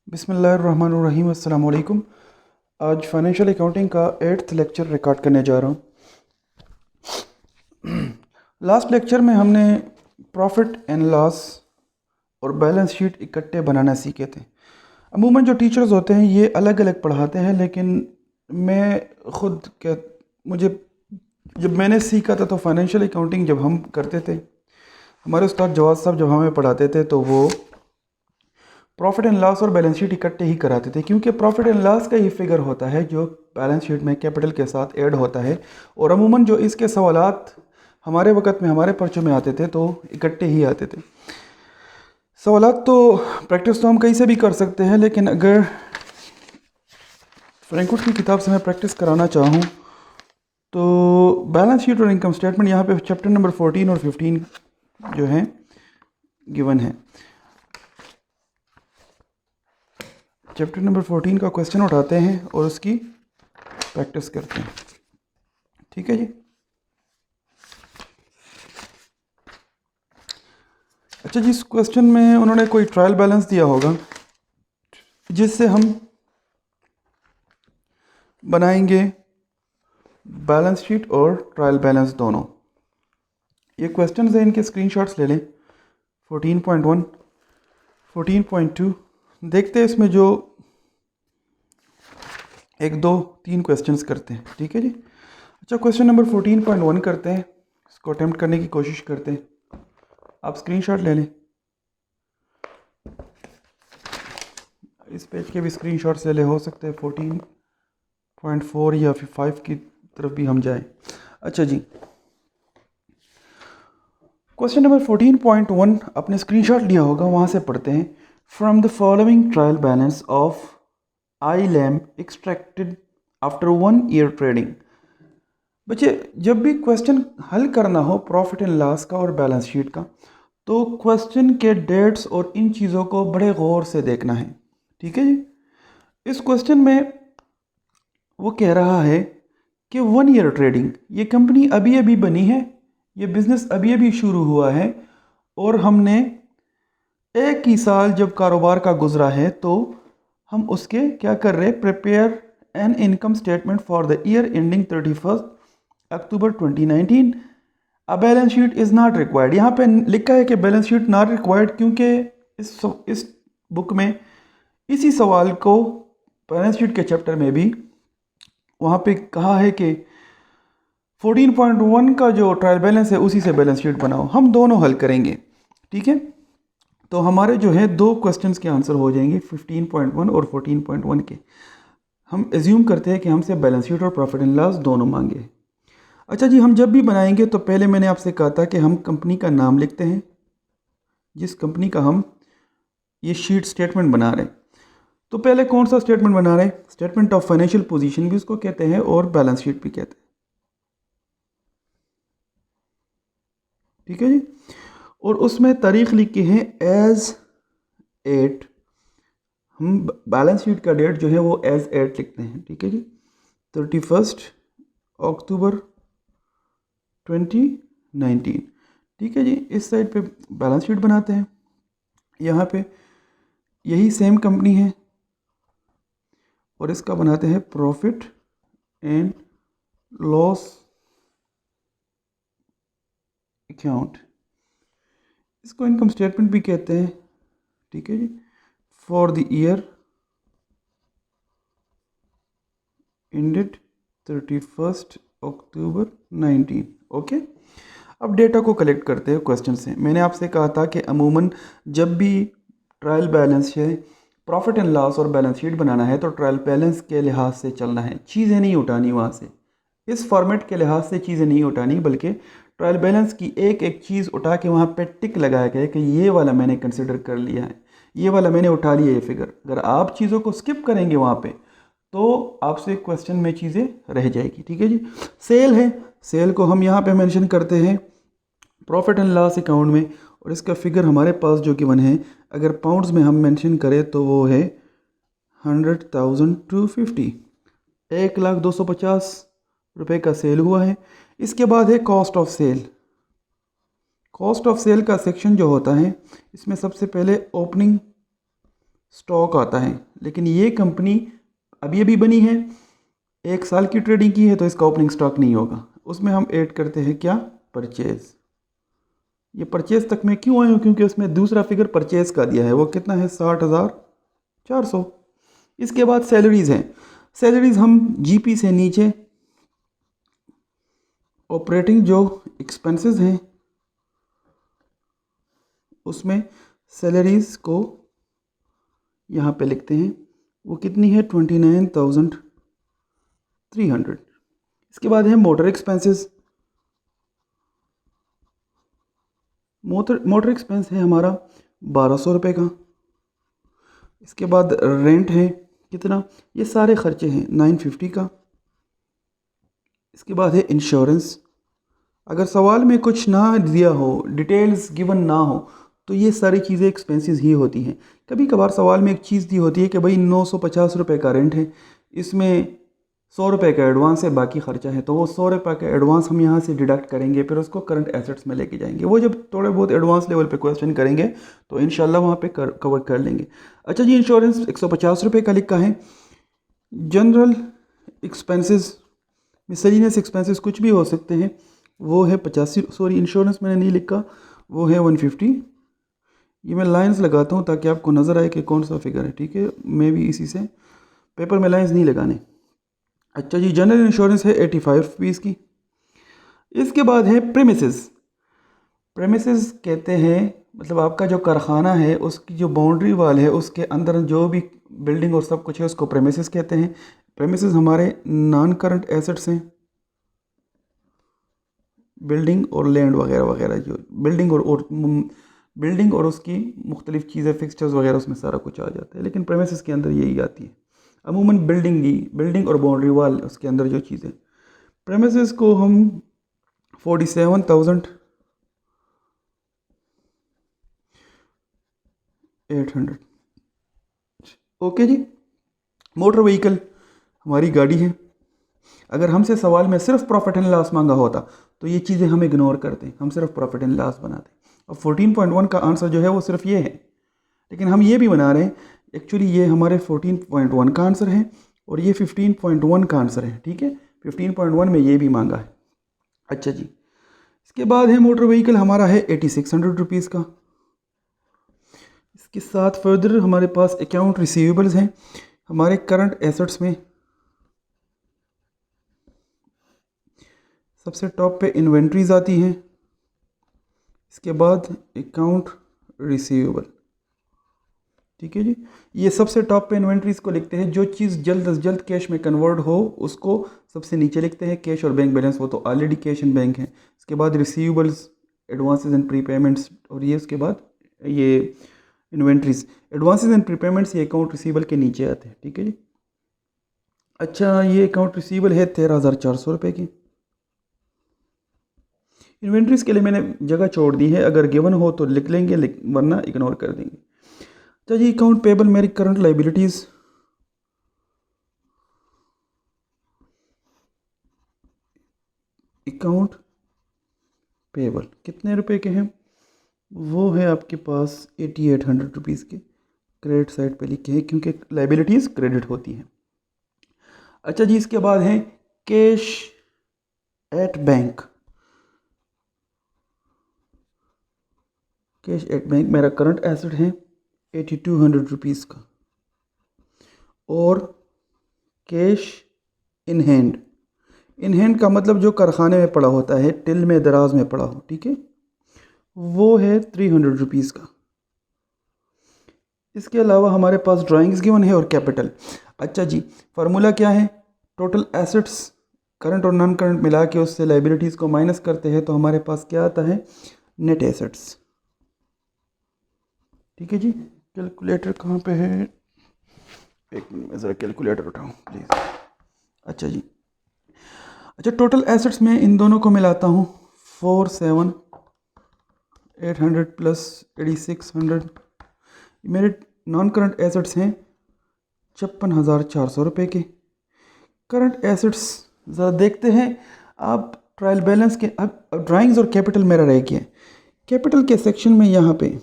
बिस्मिल्लाहिर्रहमानिर्रहीम। अस्सलाम वालेकुम। आज फाइनेंशियल अकाउंटिंग का 8th लेक्चर रिकॉर्ड करने जा रहा हूँ। लास्ट लेक्चर में हमने प्रॉफिट एंड लॉस और बैलेंस शीट इकट्ठे बनाना सीखे थे। अमूमन जो टीचर्स होते हैं ये अलग अलग पढ़ाते हैं, लेकिन मैं ख़ुद क्या मुझे जब मैंने सीखा था तो फाइनेंशियल अकाउंटिंग जब हम करते थे, हमारे उस्ताद जवाद साहब जब हमें पढ़ाते थे तो वो प्रॉफिट एंड लॉस और बैलेंस शीट इकट्ठे ही कराते थे, क्योंकि प्रॉफिट एंड लॉस का ही फिगर होता है जो बैलेंस शीट में कैपिटल के साथ ऐड होता है। और अमूमन जो इसके सवालात हमारे वक़्त में हमारे पर्चों में आते थे तो इकट्ठे ही आते थे। सवालात तो प्रैक्टिस तो हम कहीं से भी कर सकते हैं, लेकिन अगर फ्रैंकफुट की किताब से मैं प्रैक्टिस कराना चाहूँ तो बैलेंस शीट और इनकम स्टेटमेंट यहाँ पे चैप्टर नंबर 14 और 15 जो हैं गिवन है। चैप्टर नंबर 14 का क्वेश्चन उठाते हैं और उसकी प्रैक्टिस करते हैं। ठीक है जी। अच्छा जी, इस क्वेश्चन में उन्होंने कोई ट्रायल बैलेंस दिया होगा जिससे हम बनाएंगे बैलेंस शीट और ट्रायल बैलेंस दोनों। ये क्वेश्चन है, इनके स्क्रीनशॉट्स ले लें। 14.1, 14.2 देखते हैं, इसमें जो 1 2 3 क्वेश्चंस करते हैं। ठीक है जी। अच्छा, क्वेश्चन नंबर 14.1 करते हैं, इसको अटेम्प्ट करने की कोशिश करते हैं। आप स्क्रीनशॉट ले लें, इस पेज के भी स्क्रीनशॉट्स ले ले, हो सकते हैं 14.4 या फिर 5 की तरफ भी हम जाएं। अच्छा जी, क्वेश्चन नंबर 14.1 आपने स्क्रीनशॉट लिया होगा, वहाँ से पढ़ते हैं। From the following trial balance of I lamp extracted after 1 year trading. बच्चे, जब भी क्वेश्चन हल करना हो प्रॉफिट एंड लॉस का और बैलेंस शीट का, तो क्वेश्चन के डेट्स और इन चीज़ों को बड़े गौर से देखना है। ठीक है जी। इस क्वेश्चन में वो कह रहा है कि 1 ईयर ट्रेडिंग, ये कंपनी अभी अभी बनी है, ये बिज़नेस अभी अभी शुरू हुआ है, और हमने एक ही साल जब कारोबार का गुजरा है तो हम उसके क्या कर रहे हैं, prepare an income statement for the year ending 31 October 2019। A balance sheet is not required. यहाँ पे लिखा है कि बैलेंस शीट नॉट रिक्वायर्ड, क्योंकि इस बुक में इसी सवाल को बैलेंस शीट के चैप्टर में भी वहाँ पे कहा है कि 14.1 का जो ट्रायल बैलेंस है उसी से बैलेंस शीट बनाओ। हम दोनों हल करेंगे। ठीक है, तो हमारे जो है 2 क्वेश्चंस के आंसर हो जाएंगे, 15.1 और 14.1 के। हम एज्यूम करते हैं कि हमसे बैलेंस शीट और प्रॉफिट एंड लॉस दोनों मांगे। अच्छा जी, हम जब भी बनाएंगे तो पहले मैंने आपसे कहा था कि हम कंपनी का नाम लिखते हैं, जिस कंपनी का हम ये शीट स्टेटमेंट बना रहे हैं। तो पहले कौन सा स्टेटमेंट बना रहे हैं, स्टेटमेंट ऑफ फाइनेंशियल पोजीशन भी उसको कहते हैं और बैलेंस शीट भी कहते हैं। ठीक है जी। और उसमें तारीख लिखी है एज 8, हम बैलेंस शीट का डेट जो है वो एज 8 लिखते हैं। ठीक है जी, 31 अक्टूबर 2019। ठीक है जी। इस साइड पे बैलेंस शीट बनाते हैं, यहाँ पे यही सेम कंपनी है और इसका बनाते हैं प्रॉफिट एंड लॉस अकाउंट, इसको इनकम स्टेटमेंट भी कहते हैं। ठीक है जी, for the year ended 31 October 19। Okay, अब डेटा को कलेक्ट करते हैं क्वेश्चन से। मैंने आपसे कहा था कि अमूमन जब भी ट्रायल बैलेंस है, प्रॉफिट एंड लॉस और बैलेंस शीट बनाना है तो ट्रायल बैलेंस के लिहाज से चलना है, चीज़ें नहीं उठानी वहाँ से, इस फॉर्मेट के लिहाज से चीज़ें नहीं उठानी, बल्कि ट्रायल बैलेंस की एक एक चीज़ उठा के वहाँ पे टिक लगाया गया कि ये वाला मैंने कंसिडर कर लिया है, ये वाला मैंने उठा लिया ये फिगर। अगर आप चीज़ों को स्किप करेंगे वहाँ पे तो आपसे क्वेश्चन में चीज़ें रह जाएगी। ठीक है जी। सेल है, सेल को हम यहाँ पे मेंशन करते हैं प्रॉफिट एंड लॉस अकाउंट में, और इसका फिगर हमारे पास जो गिवन है, अगर पाउंड्स में हम मेंशन करें तो वो है 100,250, 1,250,000 रुपये का सेल हुआ है। इसके बाद है cost of sale. Cost of sale का सेक्शन जो होता है, इसमें सबसे पहले ओपनिंग स्टॉक आता है, लेकिन ये कंपनी अभी अभी बनी है, 1 साल की ट्रेडिंग की है, तो इसका ओपनिंग स्टॉक नहीं होगा। उसमें हम ऐड करते हैं क्या, परचेज़। ये परचेज़ तक में क्यों आए हूँ, क्योंकि उसमें दूसरा फिगर परचेज़ का दिया है, वो कितना है 60,400। इसके बाद सैलरीज़ हैं। सैलरीज़ हम जीपी से नीचे ऑपरेटिंग जो एक्सपेंसेस हैं उसमें सैलरीज़ को यहाँ पे लिखते हैं, वो कितनी है 29,300। इसके बाद है मोटर एक्सपेंसेस। मोटर एक्सपेंस है हमारा 1200 रुपये का। इसके बाद रेंट है कितना, ये सारे खर्चे हैं 950 का। इसके बाद है इंश्योरेंस। अगर सवाल में कुछ ना दिया हो, डिटेल्स गिवन ना हो, तो ये सारी चीज़ें एक्सपेंसेस ही होती हैं। कभी कभार सवाल में एक चीज़ दी होती है कि भाई 950 रुपये का रेंट है, इसमें 100 रुपये का एडवांस है, बाकी खर्चा है, तो वो 100 रुपये का एडवांस हम यहाँ से डिडक्ट करेंगे, फिर उसको करंट एसेट्स में लेके जाएंगे। वो जब थोड़े बहुत एडवांस लेवल पे क्वेश्चन करेंगे तो इंशाल्लाह वहाँ पे कवर कर लेंगे। अच्छा जी, इंश्योरेंस 150 रुपये का लिखा है। जनरल एक्सपेंसेस, मिसलिनियस एक्सपेंसेस कुछ भी हो सकते हैं, वो है 85, सॉरी इंश्योरेंस मैंने नहीं लिखा, वो है 150। ये मैं लाइंस लगाता हूँ ताकि आपको नज़र आए कि कौन सा फिगर है, ठीक है। मैं भी इसी से पेपर में लाइंस नहीं लगाने। अच्छा जी, जनरल इंश्योरेंस है 85 रुपीज़ की। इसके बाद है प्रेमिसेस। प्रेमिसेस कहते हैं मतलब आपका जो कारखाना है उसकी जो बाउंड्री वाल है उसके अंदर जो भी बिल्डिंग और सब कुछ है उसको प्रेमिसेस कहते हैं। प्रेमिसेस हमारे नॉन करंट एसेट्स हैं, बिल्डिंग और लैंड वगैरह वगैरह, जो बिल्डिंग और उसकी मुख्तलिफ़ चीज़ें, फिक्सचर्स वगैरह, उसमें सारा कुछ आ जाता है, लेकिन प्रेमिसेस के अंदर यही आती है अमूमन। बिल्डिंग और बाउंड्री वाल, उसके अंदर जो चीज़ें, प्रेमिसेस को हम 47,800। ओके जी। मोटर व्हीकल हमारी गाड़ी है। अगर हमसे सवाल में सिर्फ प्रॉफिट एंड लॉस मांगा होता तो ये चीज़ें हम इग्नोर करते, हम सिर्फ प्रॉफिट एंड लॉस बनाते। अब 14.1 का आंसर जो है वो सिर्फ ये है, लेकिन हम ये भी बना रहे हैं एक्चुअली ये हमारे 14.1 का आंसर है और ये 15.1 का आंसर है, ठीक है। 15.1 में ये भी मांगा है। अच्छा जी, इसके बाद है मोटर व्हीकल हमारा है 8600 रुपीज़ का। इसके साथ फर्दर हमारे पास अकाउंट रिसीवेबल्स हैं। हमारे करंट एसेट्स में सबसे टॉप पे इन्वेंट्रीज आती हैं, इसके बाद अकाउंट रिसीवेबल, ठीक है जी। ये सबसे टॉप पे इन्वेंट्रीज को लिखते हैं, जो चीज़ जल्द अज जल्द कैश में कन्वर्ट हो उसको सबसे नीचे लिखते हैं। कैश और बैंक बैलेंस वो तो ऑलरेडी कैश एंड बैंक है। इसके बाद रिसीवेबल्स, एडवांसेस एंड प्रीपेमेंट्स, और ये उसके बाद ये इन्वेंट्रीज, एडवांसेस एंड प्रीपेमेंट्स ये अकाउंट रिसीवेबल के नीचे आते हैं, ठीक है जी। अच्छा, ये अकाउंट रिसीवेबल है 13,400 रुपये की। इन्वेंट्रीज के लिए मैंने जगह छोड़ दी है, अगर गिवन हो तो लिख लेंगे, वरना इग्नोर कर देंगे। तो जी, अकाउंट पेबल मेरी करंट लाइबिलिटीज़, अकाउंट पेबल कितने रुपए के हैं, वो है आपके पास 8800 रुपीज़ के। क्रेडिट साइड पे लिखे हैं क्योंकि लाइबिलिटीज़ क्रेडिट होती हैं। अच्छा जी, इसके बाद है cash at bank. Cash at bank मेरा करंट एसेट है 8200 रुपीज़ का। और cash in hand, in hand का मतलब जो कारखाने में पड़ा होता है, टिल में, दराज में पड़ा हो, ठीक है, वो है 300 रुपीज़ का। इसके अलावा हमारे पास ड्राइंग्स गिवन है और कैपिटल। अच्छा जी, फार्मूला क्या है, टोटल एसेट्स करंट और नॉन करंट मिला के उससे लाइबिलिटीज़ को माइनस करते हैं तो हमारे पास क्या आता है, नेट एसेट्स, ठीक है जी। कैलकुलेटर कहाँ पे है, एक मिनट में ज़रा कैलकुलेटर उठाऊँ प्लीज़। अच्छा जी, अच्छा टोटल एसेट्स में इन दोनों को मिलाता हूँ, 47,800 प्लस 8,600। मेरे नॉन करंट एसेट्स हैं 56,400 रुपये के। करंट एसेट्स ज़रा देखते हैं आप ट्रायल बैलेंस के। अब ड्राइंग्स और कैपिटल मेरा रह गया है। कैपिटल के सेक्शन में यहाँ पे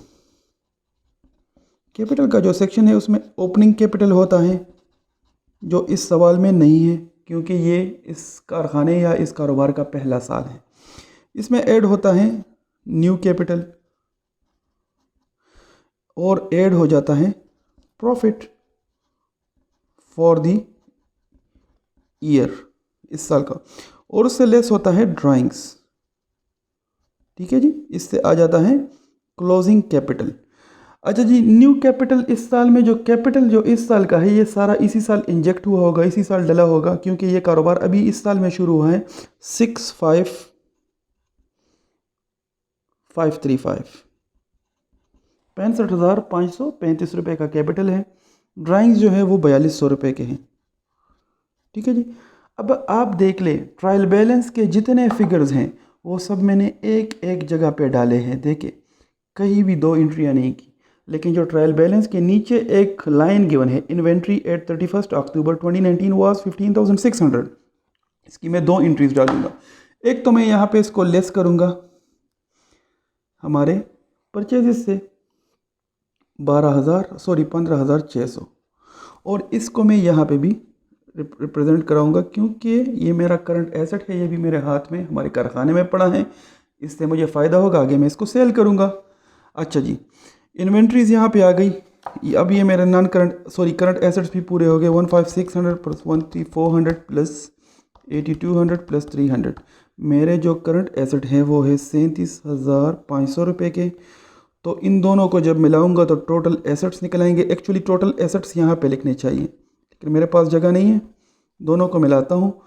कैपिटल का जो सेक्शन है उसमें ओपनिंग कैपिटल होता है, जो इस सवाल में नहीं है क्योंकि ये इस कारखाने या इस कारोबार का पहला साल है। इसमें ऐड होता है न्यू कैपिटल और ऐड हो जाता है प्रॉफिट फॉर दी ईयर, इस साल का, और उससे लेस होता है ड्राइंग्स। ठीक है जी, इससे आ जाता है क्लोजिंग कैपिटल। अच्छा जी, न्यू कैपिटल इस साल में जो कैपिटल जो इस साल का है ये सारा इसी साल इंजेक्ट हुआ होगा, इसी साल डला होगा क्योंकि ये कारोबार अभी इस साल में शुरू हुआ है। 65,535 65,535 रुपये का कैपिटल है। ड्राइंग्स जो है वो 4200 रुपये के हैं। ठीक है जी, अब आप देख ले ट्रायल बैलेंस के जितने फिगर्स हैं वो सब मैंने एक एक जगह पे डाले हैं। देखिए कहीं भी दो एंट्रियाँ नहीं की, लेकिन जो ट्रायल बैलेंस के नीचे एक लाइन गिवन है, इन्वेंट्री एट 31 अक्टूबर 2019 वाज 15,600, इसकी मैं दो एंट्रीज डालूंगा। एक तो मैं यहाँ पे इसको लेस करूँगा हमारे परचेजेस से 15,600, और इसको मैं यहाँ पे भी रिप्रेजेंट कराऊंगा क्योंकि ये मेरा करंट एसेट है, ये भी मेरे हाथ में हमारे कारखाने में पड़ा है, इससे मुझे फ़ायदा होगा, आगे मैं इसको सेल करूंगा। अच्छा जी, इन्वेंट्रीज़ यहाँ पे आ गई। अब ये मेरे करंट एसेट्स भी पूरे हो गए। 15,600 प्लस 13,400 प्लस 8,200 प्लस 300। मेरे जो करंट एसेट हैं वो है 37,500 रुपये के। तो इन दोनों को जब मिलाऊंगा तो टोटल एसेट्स निकल आएंगे। एक्चुअली टोटल एसेट्स यहाँ पे लिखने चाहिए लेकिन मेरे पास जगह नहीं है। दोनों को मिलाता हूँ,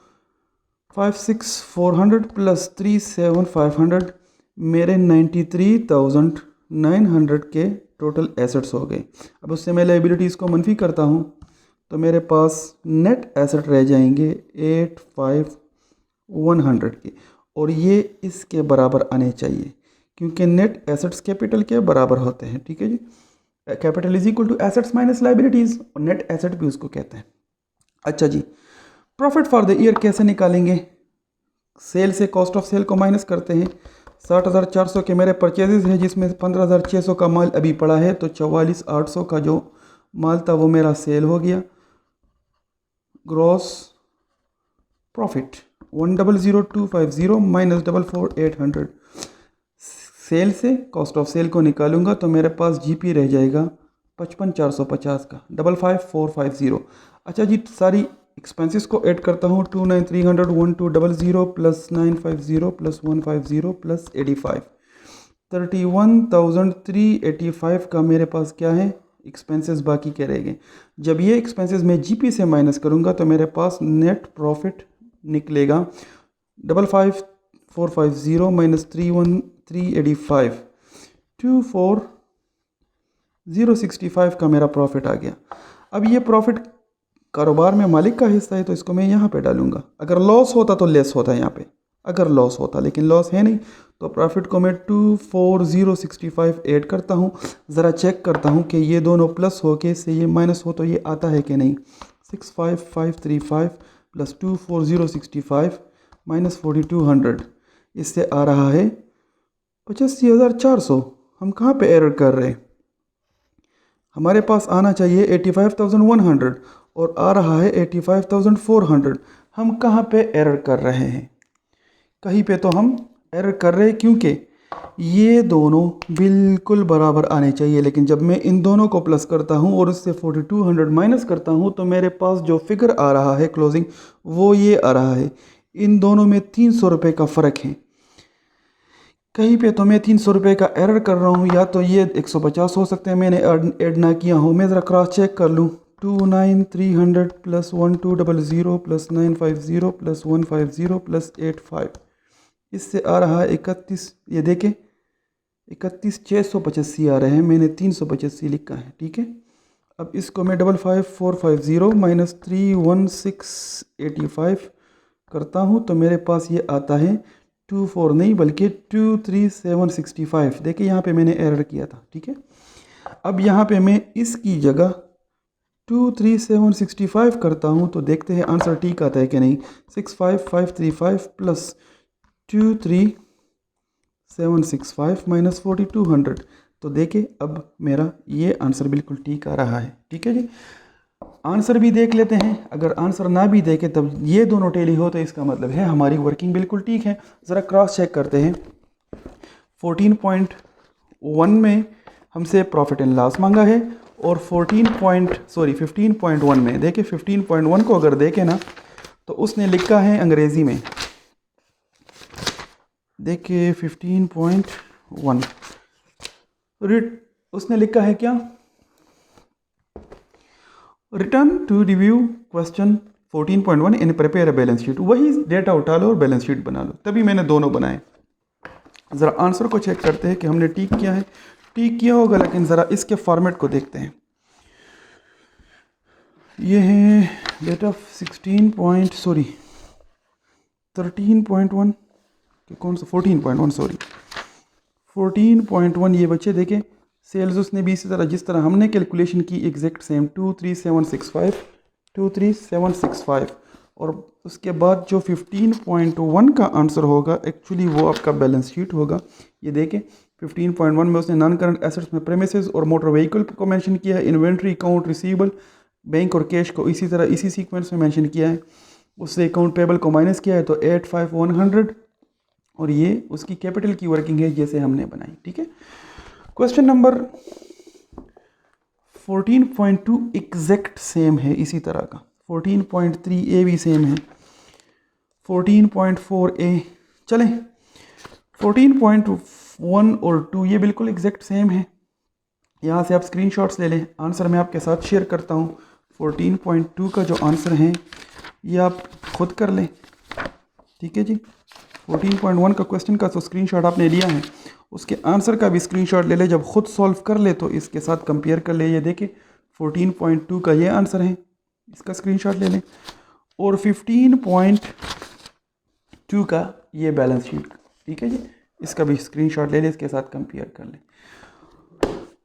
56,400 प्लस 37,500 मेरे 93,900 के टोटल एसेट्स हो गए। अब उससे मैं लाइबिलिटीज़ को मनफी करता हूँ तो मेरे पास नेट एसेट रह जाएंगे 85,100 के, और ये इसके बराबर आने चाहिए क्योंकि नेट एसेट्स कैपिटल के बराबर होते हैं। ठीक है जी, capital is equal to assets minus liabilities, और नेट एसेट भी उसको कहते हैं। अच्छा जी, प्रॉफिट फॉर द ईयर कैसे निकालेंगे? सेल से कॉस्ट ऑफ सेल को माइनस करते हैं। 60,400 के मेरे परचेजेस हैं जिसमें 15,600 का माल अभी पड़ा है, तो 44,800 का जो माल था वो मेरा सेल हो गया। Gross profit 1,00250 minus 44,800। सेल से कॉस्ट ऑफ सेल को निकालूंगा तो मेरे पास जीपी रह जाएगा 55,450 का 55,450। अच्छा जी, सारी एक्सपेंसेस को ऐड करता हूँ। 29,300 1200 प्लस 950 प्लस 150 प्लस 85, 31,385 का मेरे पास क्या है एक्सपेंसेस बाकी के रहेंगे। जब ये एक्सपेंसेस मैं जीपी से माइनस करूँगा तो मेरे पास नेट प्रॉफिट निकलेगा 55,450 माइनस 31,385, 24,065 का मेरा प्रॉफिट आ गया। अब ये प्रॉफिट कारोबार में मालिक का हिस्सा है तो इसको मैं यहाँ पे डालूंगा। अगर लॉस होता तो लेस होता यहाँ पे, अगर लॉस होता, लेकिन लॉस है नहीं तो प्रॉफिट को मैं 24,065 ऐड करता हूँ। ज़रा चेक करता हूँ कि ये दोनों प्लस हो के से ये माइनस हो तो ये आता है कि नहीं। 65,535 प्लस 24,065 माइनस 4,200, इससे आ रहा है 85,400। हम कहाँ पे एरर कर रहे हैं? हमारे पास आना चाहिए 85,100 और आ रहा है 85,400। हम कहाँ पे एरर कर रहे हैं? कहीं पे तो हम एरर कर रहे हैं क्योंकि ये दोनों बिल्कुल बराबर आने चाहिए, लेकिन जब मैं इन दोनों को प्लस करता हूँ और उससे 4,200 माइनस करता हूँ तो मेरे पास जो फिगर आ रहा है क्लोजिंग वो ये आ रहा है। इन दोनों में 300 रुपये का फ़र्क है। कहीं पे तो मैं 300 रुपये का एरर कर रहा हूँ, या तो ये 150 हो सकते हैं मैंने ऐड ना किया हूँ। मैं ज़रा क्रॉस चेक कर लूँ। 29,300 प्लस 1,200 प्लस 950 प्लस 150 प्लस 85, इससे आ रहा है 31। ये देखें 31,685 आ रहे हैं, मैंने 385 लिखा है। ठीक है, अब इसको मैं 55,450 माइनस 31685 करता हूँ तो मेरे पास ये आता है 24 नहीं बल्कि 23,765। देखिए यहाँ पे मैंने एरर किया था। ठीक है, अब यहाँ पे मैं इसकी जगह 23,765 करता हूँ तो देखते हैं आंसर ठीक आता है कि नहीं। 65,535 प्लस 23,765 माइनस 4,200, तो देखिए अब मेरा ये आंसर बिल्कुल ठीक आ रहा है। ठीक है जी, आंसर भी देख लेते हैं। अगर आंसर ना भी देखे तब ये दोनों टेली हो तो इसका मतलब है हमारी वर्किंग बिल्कुल ठीक है। ज़रा क्रॉस चेक करते हैं। 14.1 में हमसे प्रॉफिट एंड लॉस मांगा है और 15.1 में देखिए 15.1 को अगर देखें ना तो उसने लिखा है अंग्रेज़ी में, देखिए 15.1 उसने लिखा है क्या, return to review question 14.1 in prepare balance sheet. वही डेटा उठा लो और बैलेंस शीट बना लो, तभी मैंने दोनों बनाए। ज़रा आंसर को चेक करते हैं कि हमने ठीक किया है। ठीक किया होगा, लेकिन ज़रा इसके फॉर्मेट को देखते हैं। ये है डेटा 13.1 कि कौन सा 14.1 सॉरी 14.1 ये बच्चे देखें सेल्स उसने भी इसी तरह जिस तरह हमने कैलकुलेशन की एग्जैक्ट सेम 23765 और उसके बाद जो 15.1 का आंसर होगा एक्चुअली वो आपका बैलेंस शीट होगा। ये देखें 15.1 में उसने नॉन करंट एसेट्स में प्रेमिसेस और मोटर व्हीकल को मेंशन किया है, इन्वेंट्री अकाउंट रिसीवेबल बैंक और कैश को इसी तरह इसी सीक्वेंस में मेंशन किया है, उससे अकाउंट पेबल को माइनस किया है तो 85,100 और ये उसकी कैपिटल की वर्किंग है जैसे हमने बनाई। ठीक है, क्वेश्चन नंबर 14.2 एग्जैक्ट सेम है इसी तरह का, 14.3 ए भी सेम है, 14.4 ए चलें 14.1 और 2 ये बिल्कुल एग्जैक्ट सेम है। यहाँ से आप स्क्रीनशॉट्स ले लें, आंसर मैं आपके साथ शेयर करता हूँ। 14.2 का जो आंसर है ये आप खुद कर लें। ठीक है जी, 14.1 का क्वेश्चन का तो स्क्रीनशॉट आपने लिया है, उसके आंसर का भी स्क्रीनशॉट ले ले, जब खुद सॉल्व कर ले तो इसके साथ कंपेयर कर ले। ये देखिए 14.2 का ये आंसर है, इसका स्क्रीनशॉट ले लें और 15.2 का ये बैलेंस शीट। ठीक है जी, इसका भी स्क्रीनशॉट ले ले, इसके साथ कंपेयर कर लें।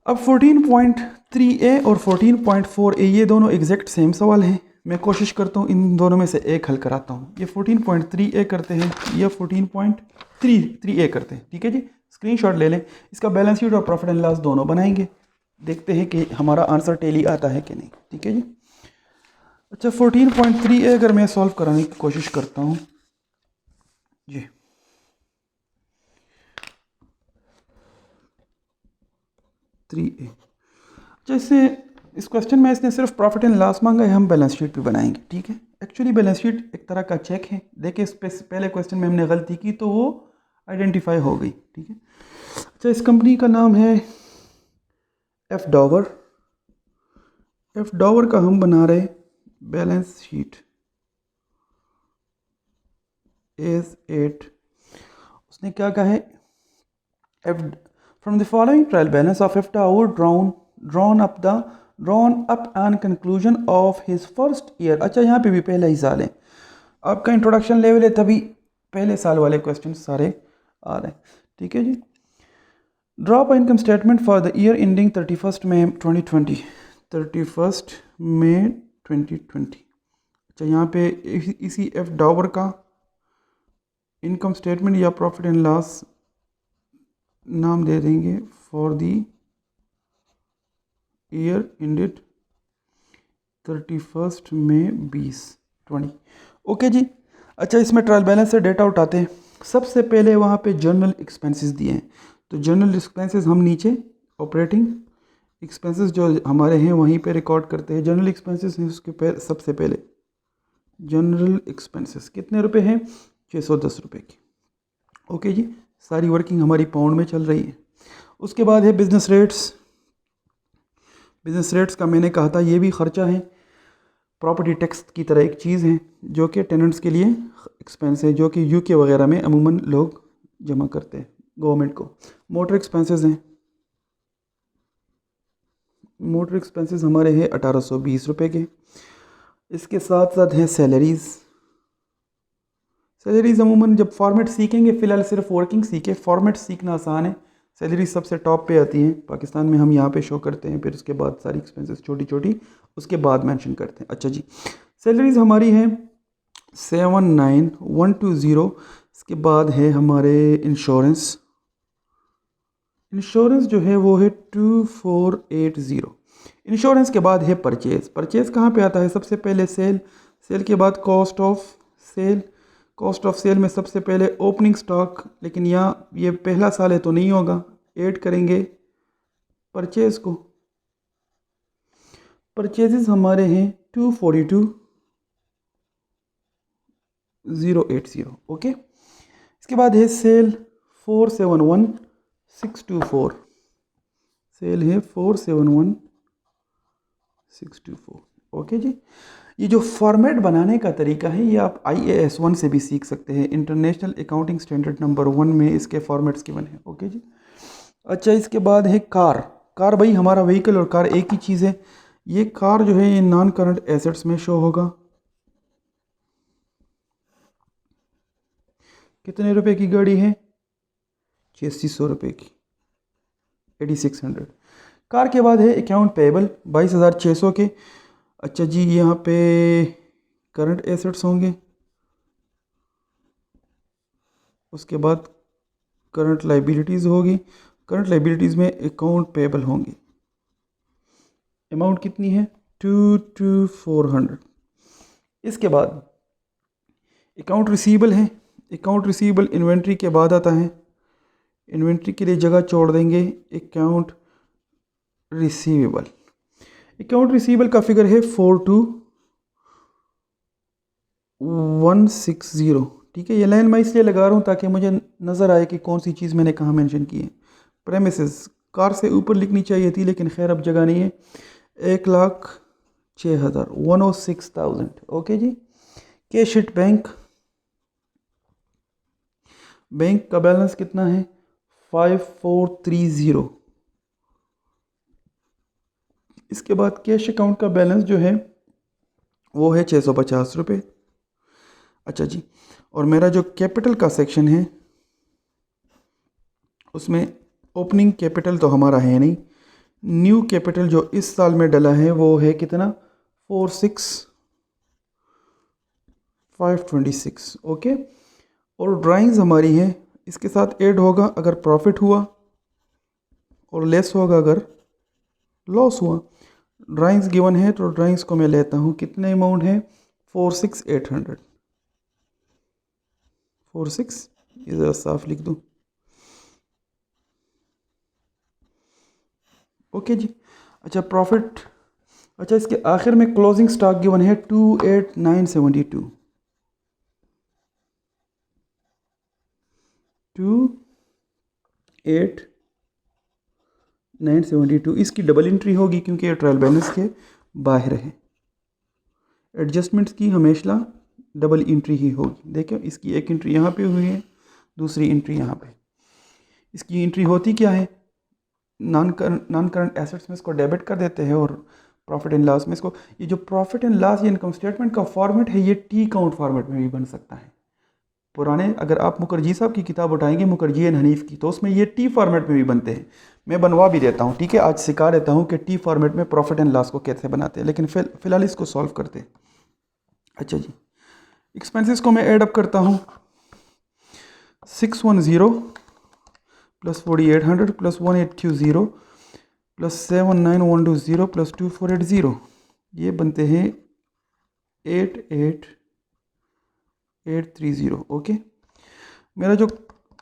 अब 14.3a और 14.4a ये दोनों एग्जैक्ट सेम सवाल हैं। मैं कोशिश करता हूँ इन दोनों में से एक हल कराता हूँ। ये 14.3a करते हैं या 14.3a करते हैं। ठीक है जी, स्क्रीनशॉट ले लें, इसका बैलेंस शीट और प्रॉफिट एंड लॉस दोनों बनाएंगे, देखते हैं कि हमारा आंसर टेली आता है कि नहीं। ठीक है जी, अच्छा 14.3a अगर मैं सॉल्व कराने की कोशिश करता हूँ जी, जैसे इस क्वेश्चन में इसने सिर्फ प्रॉफिट एंड लॉस मांगा है, हम बैलेंस शीट भी बनाएंगे। ठीक है, एक्चुअली बैलेंस शीट एक तरह का चेक है। देखिए इस पे पहले क्वेश्चन में हमने गलती की तो वो आइडेंटिफाई हो गई। ठीक है, अच्छा इस कंपनी का नाम है एफ डॉवर। एफ डॉवर का हम बना रहे बैलेंस शीट एज 8। उसने क्या कहा है, F from the following trial balance of F डॉवर drawn up an conclusion of his first year। अच्छा यहाँ पे भी पहले ही साल है, आपका इंट्रोडक्शन लेवल है तभी पहले साल वाले क्वेश्चन सारे आ रहे हैं। ठीक है जी, draw a income statement for the year ending 31 May 2020। 31 May 2020। अच्छा यहाँ पे इसी एफ डॉवर का इनकम स्टेटमेंट या प्रॉफिट एंड लॉस नाम दे देंगे for the year ended 31 May 2020। Okay जी, अच्छा इसमें ट्रायल बैलेंस से डेटा उठाते हैं। सबसे पहले वहाँ पे जनरल एक्सपेंसेस दिए हैं, तो जनरल एक्सपेंसेस हम नीचे ऑपरेटिंग एक्सपेंसेस जो हमारे हैं वहीं पे रिकॉर्ड करते हैं। जनरल एक्सपेंसेस हैं उसके सबसे पहले जनरल एक्सपेंसेस कितने रुपए हैं, 610 रुपये की। ओके जी, सारी वर्किंग हमारी पाउंड में चल रही है। उसके बाद है बिजनेस रेट्स। बिजनेस रेट्स का मैंने कहा था ये भी ख़र्चा है, प्रॉपर्टी टैक्स की तरह एक चीज़ है जो कि टेनेंट्स के लिए एक्सपेंस है, जो कि यूके वगैरह में अमूमन लोग जमा करते हैं गवर्नमेंट को। मोटर एक्सपेंसेस हैं, मोटर एक्सपेंसेस हमारे हैं 1820 रुपये के। इसके साथ साथ हैं सैलरीज़। सैलरीज़ अमूमन जब फॉर्मेट सीखेंगे, फ़िलहाल सिर्फ वर्किंग सीखे, फॉर्मेट सीखना आसान है। सैलरी सबसे टॉप पे आती हैं पाकिस्तान में, हम यहाँ पे शो करते हैं, फिर उसके बाद सारी एक्सपेंसेस छोटी छोटी उसके बाद मेंशन करते हैं। अच्छा जी, सैलरीज़ हमारी हैं 79120। इसके बाद है हमारे इंश्योरेंस इंश्योरेंस जो है वो है 2480। इंश्योरेंस के बाद है परचेज। परचेज कहाँ पे आता है? सबसे पहले सेल, सेल के बाद cost of sale, cost of sale में सबसे पहले ओपनिंग स्टॉक, लेकिन यहाँ ये पहला साल है तो नहीं होगा, ऐड करेंगे परचेज को। परचेजेस हमारे हैं 242080। ओके, इसके बाद है सेल 471624। सेल है 471624। ओके जी। ये जो फॉर्मेट बनाने का तरीका है ये आप IAS 1 से भी सीख सकते हैं। इंटरनेशनल अकाउंटिंग स्टैंडर्ड नंबर 1 में इसके फॉर्मेट्स गिवन है। ओके जी। अच्छा, इसके बाद है कार। कार भाई हमारा व्हीकल और कार एक ही चीज़ है। ये कार जो है ये नॉन करंट एसेट्स में शो होगा। कितने रुपए की गाड़ी है? 8600 रुपये की, 8600। कार के बाद है अकाउंट पेबल 22600 के। अच्छा जी, यहाँ पे करंट एसेट्स होंगे, उसके बाद करंट लाइबिलिटीज़ होगी, करंट लाइबिलिटीज़ में अकाउंट पेबल होंगी। अमाउंट कितनी है? 2400। इसके बाद अकाउंट रिसीवेबल है। अकाउंट रिसीवेबल इन्वेंट्री के बाद आता है। इन्वेंट्री के लिए जगह छोड़ देंगे अकाउंट रिसीवेबल। अकाउंट रिसीवेबल का फिगर है 42160। ठीक है, ये लाइन मैं इसलिए लगा रहा हूँ ताकि मुझे नज़र आए कि कौन सी चीज़ मैंने कहाँ मेंशन की है। प्रेमिसेस कार से ऊपर लिखनी चाहिए थी लेकिन खैर अब जगह नहीं है। 1,06,000, 106,000। ओके जी। कैश इट बैंक, बैंक का बैलेंस कितना है? 5430। इसके बाद कैश अकाउंट का बैलेंस जो है वो है 650 रुपये। अच्छा जी, और मेरा जो कैपिटल का सेक्शन है उसमें ओपनिंग कैपिटल तो हमारा है नहीं, न्यू कैपिटल जो इस साल में डला है वो है कितना? 46,526। ओके, और ड्राइंग्स हमारी है, इसके साथ ऐड होगा अगर प्रॉफिट हुआ और लेस होगा अगर लॉस हुआ। ड्राइंग्स गिवन है तो ड्राइंग्स को मैं लेता हूँ। कितने अमाउंट है? 46,800। 46, ये ज़रा साफ लिख दूँ। ओके जी। अच्छा, प्रॉफिट। अच्छा, इसके आखिर में क्लोजिंग स्टॉक गिवन है 28,972। 28,972 इसकी डबल एंट्री होगी क्योंकि ये ट्रायल बैलेंस के बाहर है। एडजस्टमेंट्स की हमेशा डबल एंट्री ही होगी। देखो, इसकी एक एंट्री यहाँ पे हुई है, दूसरी एंट्री यहाँ पे। इसकी एंट्री होती क्या है? नॉन करंट एसेट्स में इसको डेबिट कर देते हैं और प्रॉफिट एंड लॉस में इसको। ये जो प्रॉफिट एंड लॉस ये इनकम स्टेटमेंट का फॉर्मेट है ये टी काउंट फॉर्मेट में भी बन सकता है। पुराने अगर आप मुखर्जी साहब की किताब उठाएंगे, मुखर्जी एंड हनीफ की, तो उसमें ये टी फॉर्मेट में भी बनते हैं। मैं बनवा भी देता हूँ। ठीक है, आज सिखा देता हूँ कि टी फॉर्मेट में प्रॉफिट एंड लॉस को कैसे बनाते हैं, लेकिन फ़िलहाल इसको सॉल्व करते हैं। अच्छा जी, एक्सपेंसेस को मैं ऐड अप करता हूँ। 610 प्लस 4800 प्लस 1820 प्लस 79120 प्लस 2480, ये बनते हैं 88,830। ओके, मेरा जो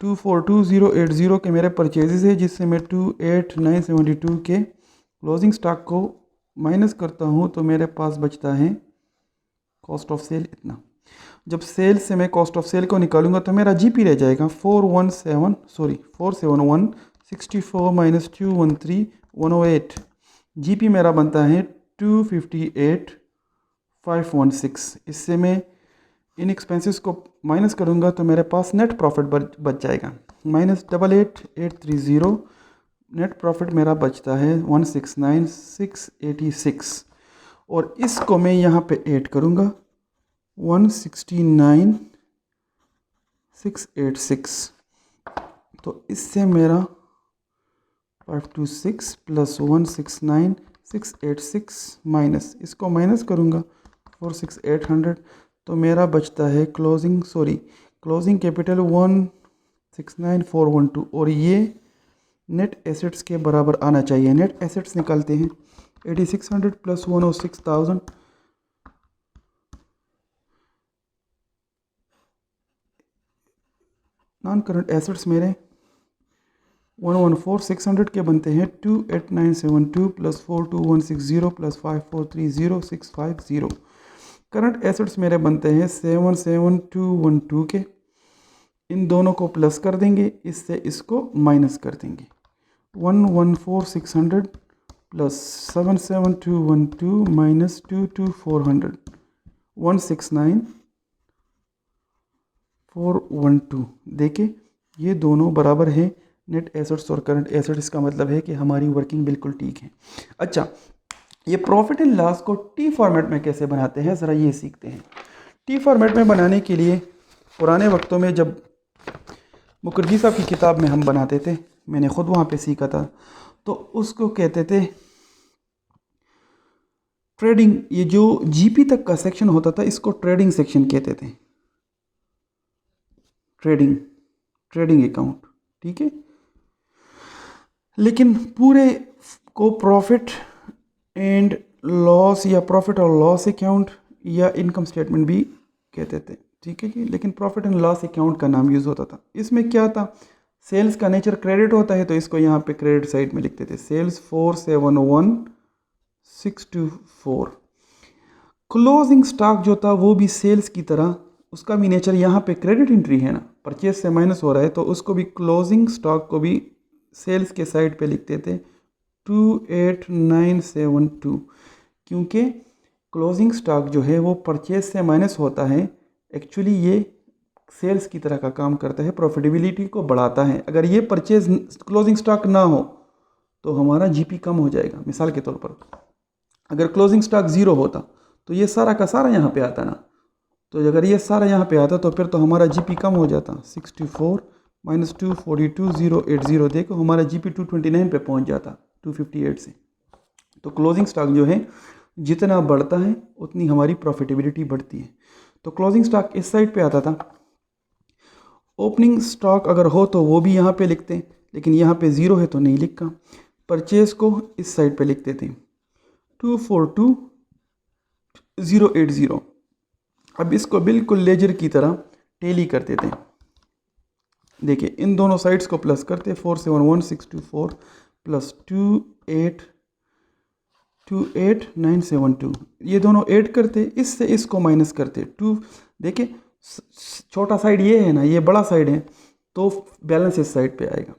242080 के मेरे परचेजेस है जिससे मैं 28,972 के क्लोजिंग स्टॉक को माइनस करता हूँ तो मेरे पास बचता है कॉस्ट ऑफ सेल इतना। जब सेल से मैं कॉस्ट ऑफ सेल को निकालूंगा तो मेरा जीपी रह जाएगा 47164 माइनस 213,108। जीपी मेरा बनता है 258,516। इससे मैं इन एक्सपेंसेस को माइनस करूंगा तो मेरे पास नेट प्रॉफिट बच जाएगा -88,830। नेट प्रॉफिट मेरा बचता है 169,686। और इसको मैं यहाँ पे ऐड करूँगा 169,686। तो इससे मेरा 526 प्लस 169,686 माइनस, इसको माइनस करूँगा 46,800, तो मेरा बचता है क्लोजिंग कैपिटल 169,412। और ये नेट एसेट्स के बराबर आना चाहिए। नेट एसेट्स निकालते हैं 8600 प्लस 106,000 नॉन करंट एसेट्स मेरे 114,600 के बनते हैं 28972 प्लस 42160 प्लस 5430650। करंट एसेट्स मेरे बनते हैं 77212 के। इन दोनों को प्लस कर देंगे, इससे इसको माइनस कर देंगे। 114,600 प्लस 77212 माइनस 22400 169,412। देखिए ये दोनों बराबर है नेट एसेट्स और करंट एसेट्स। इसका मतलब है कि हमारी वर्किंग बिल्कुल ठीक है। अच्छा, ये प्रॉफिट एंड लॉस को टी फॉर्मेट में कैसे बनाते हैं, ज़रा ये सीखते हैं। टी फॉर्मेट में बनाने के लिए पुराने वक्तों में जब मुखर्जी साहब की किताब में हम बनाते थे, मैंने ख़ुद वहाँ पे सीखा था, तो उसको कहते थे ट्रेडिंग। ये जो जीपी तक का सेक्शन होता था इसको ट्रेडिंग सेक्शन कहते थे। ट्रेडिंग अकाउंट, ठीक है। लेकिन पूरे को प्रॉफिट एंड लॉस या प्रॉफिट और लॉस अकाउंट या इनकम स्टेटमेंट भी कहते थे, ठीक है जी। लेकिन प्रॉफिट एंड लॉस अकाउंट का नाम यूज़ होता था। इसमें क्या था, सेल्स का नेचर क्रेडिट होता है तो इसको यहाँ पे क्रेडिट साइड में लिखते थे, सेल्स 471624। क्लोजिंग स्टॉक जो था वो भी सेल्स की तरह, उसका भी नेचर यहाँ पे क्रेडिट एंट्री है ना, परचेज से माइनस हो रहा है, तो उसको भी क्लोजिंग स्टॉक को भी सेल्स के साइड पे लिखते थे 28972, क्योंकि क्लोजिंग स्टॉक जो है वो परचेज से माइनस होता है। एक्चुअली ये सेल्स की तरह का काम करता है, प्रॉफिटेबिलिटी को बढ़ाता है। अगर ये परचेज क्लोजिंग स्टॉक ना हो तो हमारा जीपी कम हो जाएगा। मिसाल के तौर पर अगर क्लोजिंग स्टॉक ज़ीरो होता तो ये सारा का सारा यहाँ पे आता ना, तो अगर ये सारा यहाँ पे आता तो फिर तो हमारा जीपी कम हो जाता। 64 माइनस 242080, देखो हमारा जीपी 229 पे पहुँच जाता 258 से। तो क्लोजिंग स्टॉक जो है जितना बढ़ता है उतनी हमारी प्रॉफिटेबिलिटी बढ़ती है। तो क्लोजिंग स्टॉक इस साइड पे आता था। ओपनिंग स्टॉक अगर हो तो वो भी यहाँ पे लिखते हैं, लेकिन यहाँ पे ज़ीरो है तो नहीं लिखा। परचेज को इस साइड पे लिखते थे 242080। अब इसको बिल्कुल लेजर की तरह टेली करते थे। देखिए इन दोनों साइड्स को प्लस करते 471624 प्लस 28972, ये दोनों ऐड करते, इससे इसको माइनस करते 2। देखिए छोटा साइड ये है ना, ये बड़ा साइड है, तो बैलेंस इस साइड पे आएगा।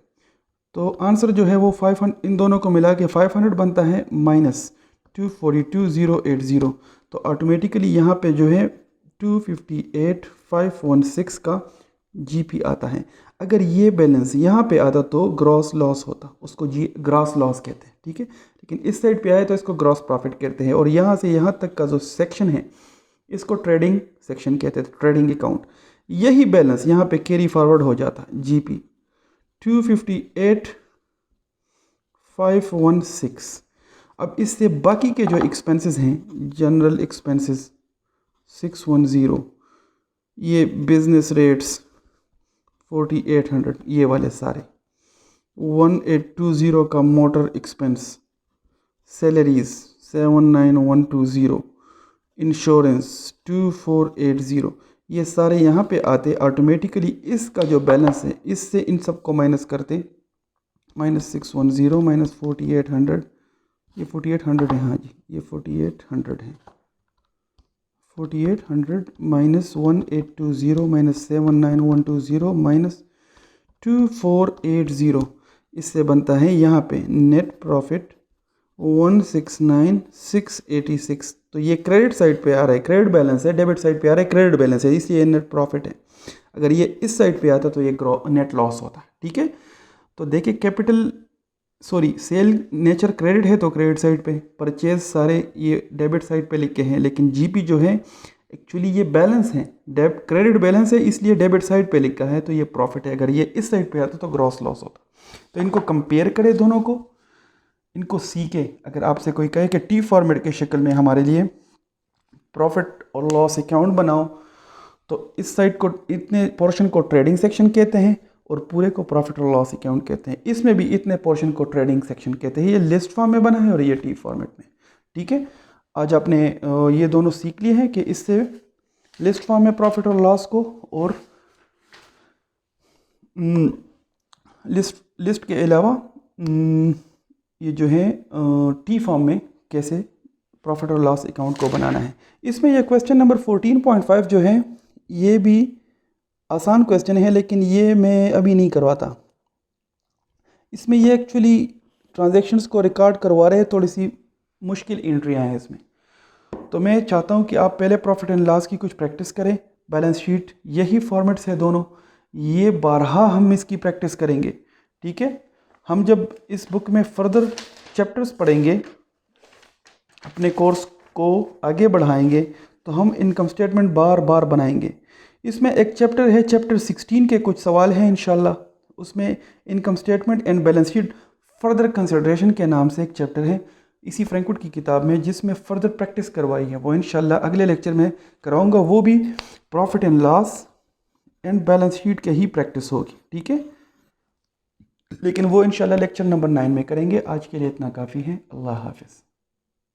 तो आंसर जो है वो 500, इन दोनों को मिला के 500 बनता है माइनस 242080। तो ऑटोमेटिकली यहाँ पे जो है 258516 का जीपी आता है। अगर ये बैलेंस यहाँ पे आता तो ग्रॉस लॉस होता, उसको ग्रॉस लॉस कहते हैं, ठीक है। लेकिन इस साइड पे आए तो इसको ग्रॉस प्रॉफिट कहते हैं। और यहाँ से यहाँ तक का जो सेक्शन है इसको ट्रेडिंग सेक्शन कहते थे, ट्रेडिंग अकाउंट। यही बैलेंस यहाँ पे कैरी फॉरवर्ड हो जाता, जीपी 258516। अब इससे बाकी के जो एक्सपेंसेस हैं, जनरल एक्सपेंसेस 610, ये बिजनेस रेट्स 4800, ये वाले सारे 1820 का मोटर एक्सपेंस, सैलरीज 79120, इंश्योरेंस 2480, ये सारे यहाँ पे आते। ऑटोमेटिकली इसका जो बैलेंस है इससे इन सब को माइनस करते, माइनस 610 माइनस 4800, ये 4800 है, हाँ जी ये 4800 है। 4800 माइनस 1820 माइनस 79120 माइनस 2480, इससे बनता है यहाँ पे नेट प्रॉफिट 169686। तो ये क्रेडिट साइड पे आ रहा है, क्रेडिट बैलेंस है, डेबिट साइड पे आ रहा है क्रेडिट बैलेंस है, इसलिए नेट प्रॉफिट है। अगर ये इस साइड पे आता तो ये नेट लॉस होता है, ठीक है। तो देखिए सेल नेचर क्रेडिट है तो क्रेडिट साइड पे, परचेज सारे ये डेबिट साइड पे लिखे हैं, लेकिन जीपी जो है एक्चुअली ये बैलेंस है, क्रेडिट बैलेंस है, इसलिए डेबिट साइड पे लिखा है तो ये प्रॉफिट है। अगर ये इस साइड पे आता तो ग्रॉस लॉस होता। तो इनको कंपेयर करें दोनों को, इनको सीखे। अगर आपसे कोई कहे कि टी फॉर्मेट के शक्ल में हमारे लिए प्रॉफिट और लॉस अकाउंट बनाओ, तो इस साइड को, इतने पोर्शन को ट्रेडिंग सेक्शन कहते हैं और पूरे को प्रॉफिट और लॉस अकाउंट कहते हैं। इसमें भी इतने पोर्शन को ट्रेडिंग सेक्शन कहते हैं। ये लिस्ट फॉर्म में बना है और ये टी फॉर्मेट में। ठीक है, आज आपने ये दोनों सीख लिए हैं कि इससे लिस्ट फॉर्म में प्रॉफिट और लॉस को और लिस्ट के अलावा ये जो है टी फॉर्म में कैसे प्रॉफिट और लॉस अकाउंट को बनाना है। इसमें यह क्वेश्चन नंबर 14.5 जो है ये भी आसान क्वेश्चन है, लेकिन ये मैं अभी नहीं करवाता। इसमें ये एक्चुअली ट्रांजैक्शंस को रिकॉर्ड करवा रहे हैं, थोड़ी सी मुश्किल एंट्रियाँ हैं इसमें। तो मैं चाहता हूँ कि आप पहले प्रॉफिट एंड लॉस की कुछ प्रैक्टिस करें। बैलेंस शीट यही फॉर्मेट्स है दोनों, ये बारहा हम इसकी प्रैक्टिस करेंगे। ठीक है, हम जब इस बुक में फर्दर चैप्टर्स पढ़ेंगे, अपने कोर्स को आगे बढ़ाएंगे, तो हम इनकम स्टेटमेंट बार बार बनाएंगे। इसमें एक चैप्टर है, चैप्टर 16 के कुछ सवाल हैं इंशाल्लाह। उसमें income statement and balance sheet further consideration के नाम से एक चैप्टर है इसी फ्रैंकवुड की किताब में, जिसमें फर्दर प्रैक्टिस करवाई है। वो इंशाल्लाह अगले लेक्चर में कराऊंगा। वो भी profit and loss and balance sheet के ही प्रैक्टिस होगी। ठीक है, लेकिन वो इंशाल्लाह लेक्चर नंबर 9 में करेंगे। आज के लिए इतना काफ़ी है। अल्लाह हाफिज़।